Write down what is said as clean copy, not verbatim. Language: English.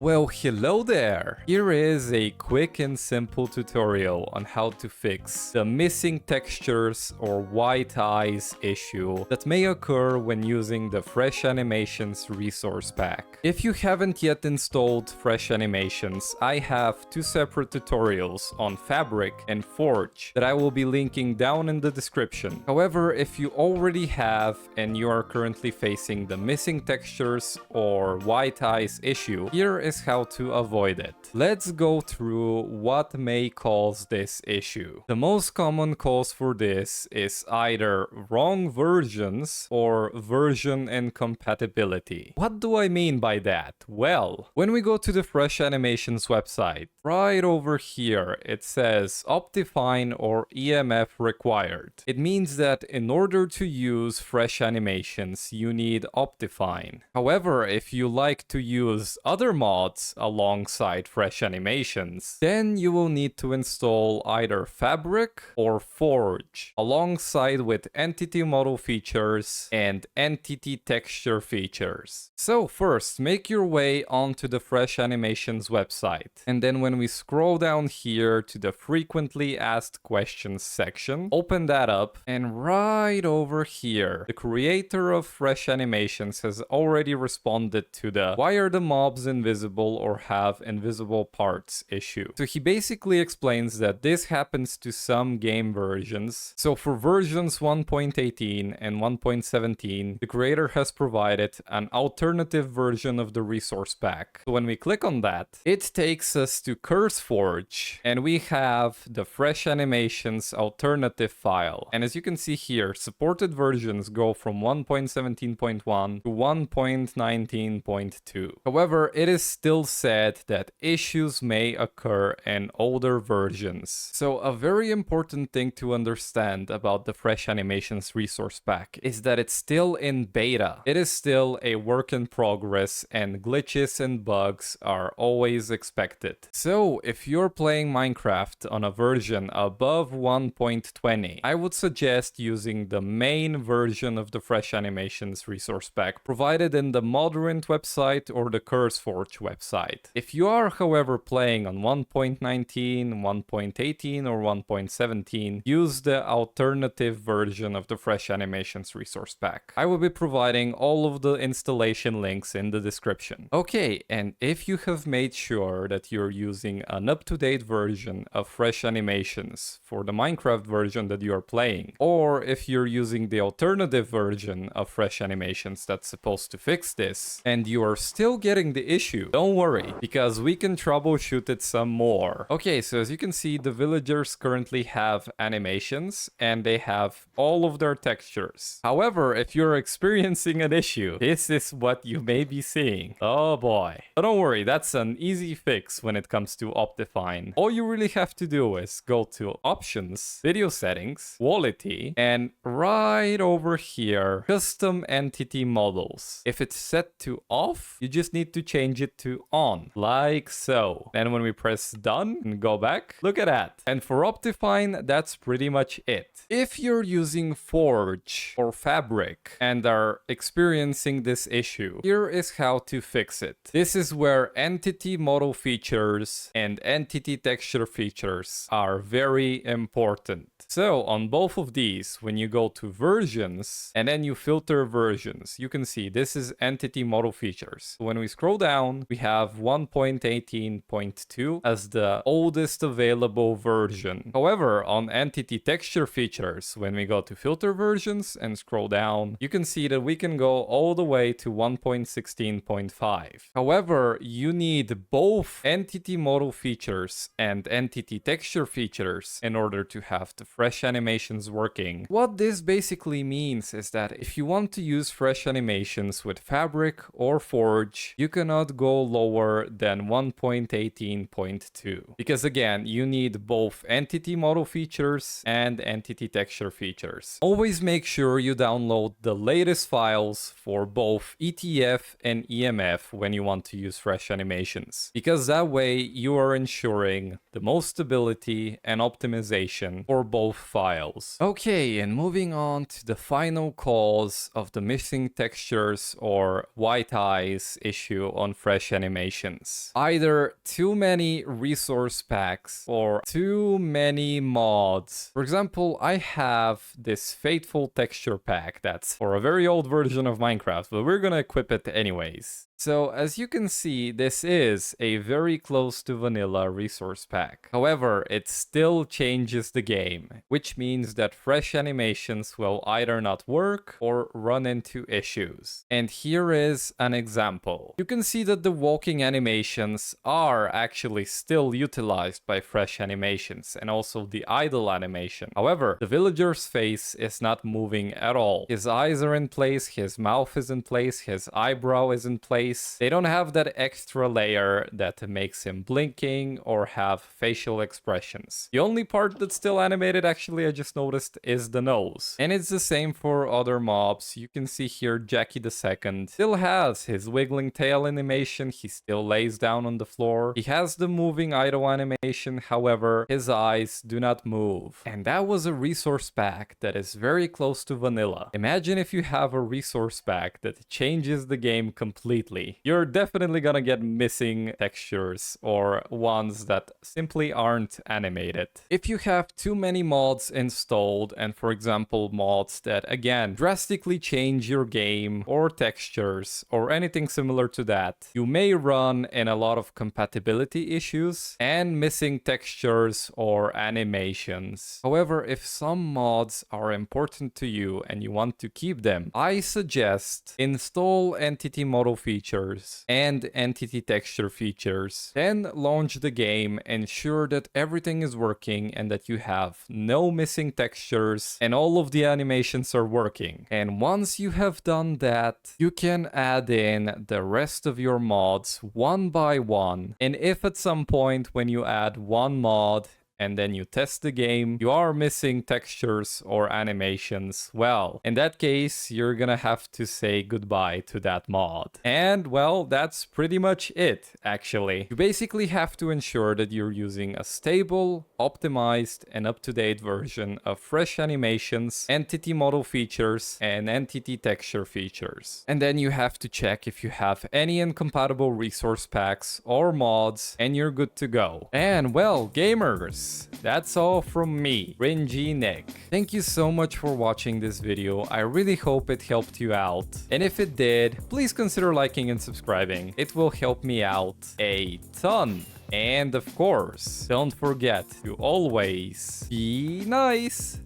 Well, hello there! Here is a quick and simple tutorial on how to fix the missing textures or white eyes issue that may occur when using the Fresh Animations resource pack. If you haven't yet installed Fresh Animations, I have two separate tutorials on Fabric and Forge that I will be linking down in the description. However, if you already have and you are currently facing the missing textures or white eyes issue, here is how to avoid it. Let's go through what may cause this issue. The most common cause for this is either wrong versions or version incompatibility. What do I mean by that? Well, when we go to the Fresh Animations website, right over here it says Optifine or EMF required. It means that in order to use Fresh Animations, you need Optifine. However, if you like to use other mods alongside Fresh Animations, then you will need to install either Fabric or Forge alongside with entity model features and entity texture features. So first, make your way onto the Fresh Animations website, and then when we scroll down here to the frequently asked questions section, open that up, and right over here, the creator of Fresh Animations has already responded to the "why are the mobs invisible or have invisible parts" issue. So he basically explains that this happens to some game versions. So for versions 1.18 and 1.17, the creator has provided an alternative version of the resource pack. So when we click on that, it takes us to CurseForge, and we have the Fresh Animations alternative file. And as you can see here, supported versions go from 1.17.1 to 1.19.2. However, it is still said that issues may occur in older versions. So a very important thing to understand about the Fresh Animations resource pack is that it's still in beta. It is still a work in progress, and glitches and bugs are always expected. So if you're playing Minecraft on a version above 1.20, I would suggest using the main version of the Fresh Animations resource pack provided in the Modrint website or the CurseForge website. If you are, however, playing on 1.19, 1.18 or 1.17, use the alternative version of the Fresh Animations resource pack. I will be providing all of the installation links in the description. Okay, and if you have made sure that you're using an up-to-date version of Fresh Animations for the Minecraft version that you are playing, or if you're using the alternative version of Fresh Animations that's supposed to fix this, and you are still getting the issue, don't worry, because we can troubleshoot it some more. Okay, so as you can see, the villagers currently have animations and they have all of their textures. However, if you're experiencing an issue, this is what you may be seeing. Oh boy. But don't worry, that's an easy fix when it comes to Optifine. All you really have to do is go to Options, Video Settings, Quality, and right over here, Custom Entity Models. If it's set to off, you just need to change it to on, like so. And when we press done and go back, look at that. And for Optifine, that's pretty much it. If you're using Forge or Fabric and are experiencing this issue, here is how to fix it. This is where entity model features and entity texture features are very important. So on both of these, when you go to versions and then you filter versions, you can see this is entity model features. When we scroll down, we have 1.18.2 as the oldest available version. However, on entity texture features, when we go to filter versions and scroll down, you can see that we can go all the way to 1.16.5. However, you need both entity model features and entity texture features in order to have the Fresh Animations working. What this basically means is that if you want to use Fresh Animations with Fabric or Forge, you cannot go lower than 1.18.2. Because again, you need both entity model features and entity texture features. Always make sure you download the latest files for both ETF and EMF when you want to use Fresh Animations, because that way you are ensuring the most stability and optimization for both files. Okay, and moving on to the final cause of the missing textures or white eyes issue on Fresh fresh animations. Either too many resource packs or too many mods. For example, I have this Fateful texture pack that's for a very old version of Minecraft, but we're gonna equip it anyways. So as you can see, this is a very close to vanilla resource pack. However, it still changes the game, which means that fresh animations will either not work or run into issues. And here is an example. You can see that the walking animations are actually still utilized by fresh animations, and also the idle animation. However, the villager's face is not moving at all. His eyes are in place, his mouth is in place, his eyebrow is in place. They don't have that extra layer that makes him blinking or have facial expressions. The only part that's still animated, actually, I just noticed, is the nose. And it's the same for other mobs. You can see here Jackie the Second still has his wiggling tail animation. He still lays down on the floor. He has the moving idle animation. However, his eyes do not move. And that was a resource pack that is very close to vanilla. Imagine if you have a resource pack that changes the game completely. You're definitely gonna get missing textures or ones that simply aren't animated. If you have too many mods installed, and for example mods that again drastically change your game or textures or anything similar to that, you may run in a lot of compatibility issues and missing textures or animations. However, if some mods are important to you and you want to keep them, I suggest install entity model features and entity texture features, then launch the game, ensure that everything is working and that you have no missing textures and all of the animations are working. And once you have done that, you can add in the rest of your mods one by one. And if at some point when you add one mod and then you test the game, you are missing textures or animations, well, in that case, you're gonna have to say goodbye to that mod. And well, that's pretty much it, actually. You basically have to ensure that you're using a stable, optimized, and up-to-date version of fresh animations, entity model features, and entity texture features. And then you have to check if you have any incompatible resource packs or mods, and you're good to go. And well, gamers, that's all from me, Ringy Nick. Thank you so much for watching this video. I really hope it helped you out. And if it did, please consider liking and subscribing. It will help me out a ton. And of course, don't forget to always be nice.